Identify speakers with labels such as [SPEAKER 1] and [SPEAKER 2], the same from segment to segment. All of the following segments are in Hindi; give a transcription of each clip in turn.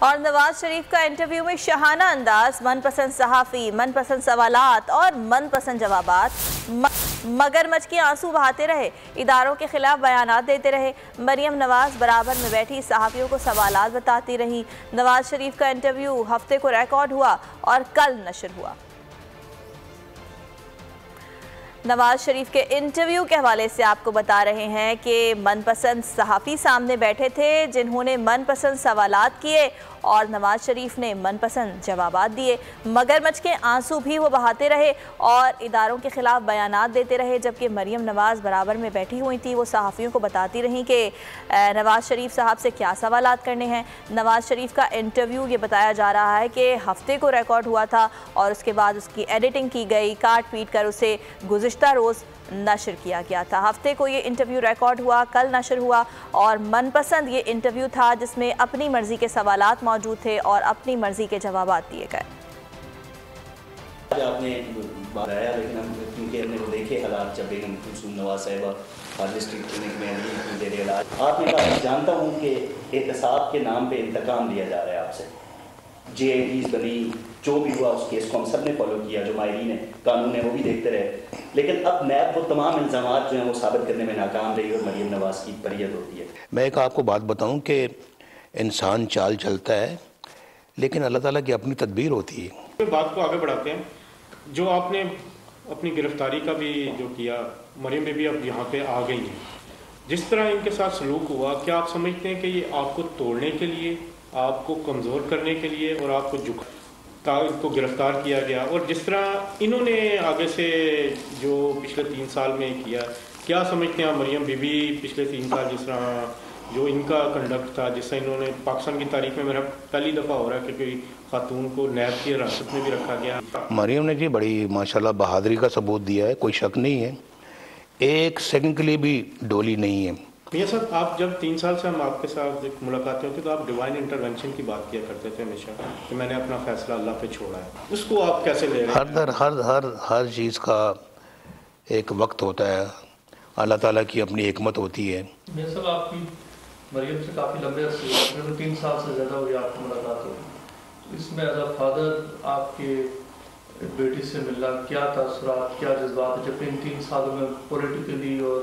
[SPEAKER 1] और नवाज शरीफ का इंटरव्यू में शाहाना अंदाज, मनपसंद सहाफ़ी, मनपसंद सवालात और मनपसंद जवाबात। मगरमच्छ के आंसू बहाते रहे, इदारों के खिलाफ बयानात देते रहे। मरियम नवाज बराबर में बैठी सहाफ़ियों को सवालात बताती रही। नवाज शरीफ का इंटरव्यू हफ्ते को रिकॉर्ड हुआ और कल नशर हुआ। नवाज शरीफ के इंटरव्यू के हवाले से आपको बता रहे हैं कि मनपसंद सहाफ़ी सामने बैठे थे जिन्होंने मनपसंद सवालात किए और नवाज शरीफ ने मनपसंद जवाबात दिए। मगरमच्छ के आंसू भी वो बहाते रहे और इदारों के खिलाफ बयानात देते रहे, जबकि मरियम नवाज़ बराबर में बैठी हुई थी। वो सहाफ़ियों को बताती रहीं कि नवाज शरीफ साहब से क्या सवालात करने हैं। नवाज शरीफ का इंटरव्यू ये बताया जा रहा है कि हफ्ते को रिकॉर्ड हुआ था और उसके बाद उसकी एडिटिंग की गई, काट पीट कर उसे गुज़िश्ता रोज़ नशर किया गया था। हफ्ते को ये इंटरव्यू रिकॉर्ड हुआ, कल नशर हुआ और मनपसंद ये इंटरव्यू था जिसमें अपनी मर्जी के सवालात मौजूद थे और अपनी मर्जी के जवाबात दिए गए।
[SPEAKER 2] आपने बताया, लेकिन हम क्योंकि हमने वो देखे हालात जब बेगम कुलसूम नवाज साहिबा डिस्ट्रिक्ट क्लिनिक में दे रहे इलाज, आपने कहा जानता हूँ कि एहतसाब के नाम पे इंतकाम लिया जा रहा है आपसे। JIDs बनी, जो भी हुआ उस केस को हम सब ने फॉलो किया, जो माहिरीन कानून है वो भी देखते रहे, लेकिन अब नैब वो तमाम इल्ज़ामात जो हैं वो साबित करने में नाकाम रही और मरियम नवाज की बरियत होती है।
[SPEAKER 3] मैं एक आपको बात बताऊं कि इंसान चाल चलता है लेकिन अल्लाह ताला की अपनी तदबीर होती है।
[SPEAKER 4] बात को आगे बढ़ाते हैं, जो आपने अपनी गिरफ्तारी का भी जो किया, मरियम बेबी अब यहाँ पे आ गई हैं, जिस तरह इनके साथ सलूक हुआ, क्या आप समझते हैं कि ये आपको तोड़ने के लिए, आपको कमज़ोर करने के लिए और आपको इनको गिरफ्तार किया गया, और जिस तरह इन्होंने आगे से जो पिछले 3 साल में किया, क्या समझते हैं मरियम बीबी पिछले 3 साल जिस तरह जो इनका कंडक्ट था, जिससे इन्होंने पाकिस्तान की तारीख में मेरा पहली दफ़ा हो रहा है कि कोई खातून को नैब की हिरासत में भी रखा गया।
[SPEAKER 3] मरियम ने जी बड़ी माशाल्लाह बहादुरी का सबूत दिया है, कोई शक नहीं है, एक सेकंड के लिए भी डोली नहीं है।
[SPEAKER 4] मियां साहब, आप जब 3 साल से हम आपके साथ मुलाकातें होती तो आप डिवाइन इंटरवेंशन की बात किया करते थे हमेशा कि मैंने अपना फैसला अल्लाह पे छोड़ा है, उसको आप कैसे ले रहे हैं?
[SPEAKER 3] हर चीज़ का एक वक्त होता है, अल्लाह ताला की अपनी हिकमत होती है।
[SPEAKER 5] मियां साहब, आपकी मरियम से काफ़ी लंबे अरसे हुए, 3 साल से ज़्यादा हुई आपकी मुलाकात हुई, तो इसमें एज अ फादर आपके बेटी से मिलना, क्या तासुरात, क्या जज्बात, जब इन 3 सालों में पॉलिटिकली और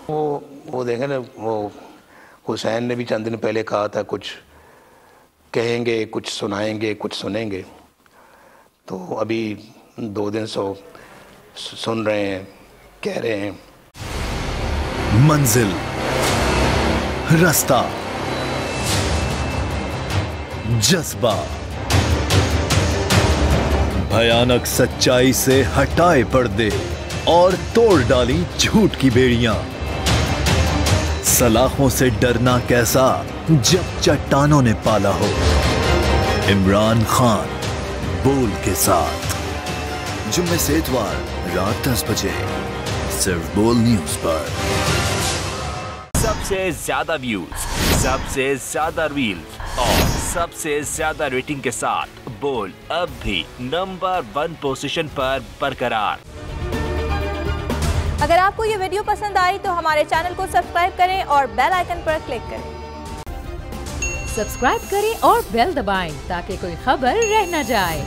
[SPEAKER 3] वो देखें ना, वो हुसैन ने भी चंद दिन पहले कहा था कुछ कहेंगे, कुछ सुनाएंगे, कुछ सुनेंगे, तो अभी 2 दिन से सुन रहे हैं, कह रहे हैं।
[SPEAKER 6] मंजिल, रास्ता, जज्बा, भयानक सच्चाई से हटाए पर्दे और तोड़ डाली झूठ की बेड़ियां। सलाखों से डरना कैसा जब चट्टानों ने पाला हो। इमरान खान बोल के साथ जुम्मे से इतवार रात 10 बजे सिर्फ बोल न्यूज पर।
[SPEAKER 7] सबसे ज्यादा व्यूज, सबसे ज्यादा रील्स और सबसे ज्यादा रेटिंग के साथ बोल अब भी नंबर 1 पोजीशन पर बरकरार।
[SPEAKER 1] अगर आपको ये वीडियो पसंद आई तो हमारे चैनल को सब्सक्राइब करें और बेल आइकन पर क्लिक करें।
[SPEAKER 8] सब्सक्राइब करें और बेल दबाएं ताकि कोई खबर रह न जाए।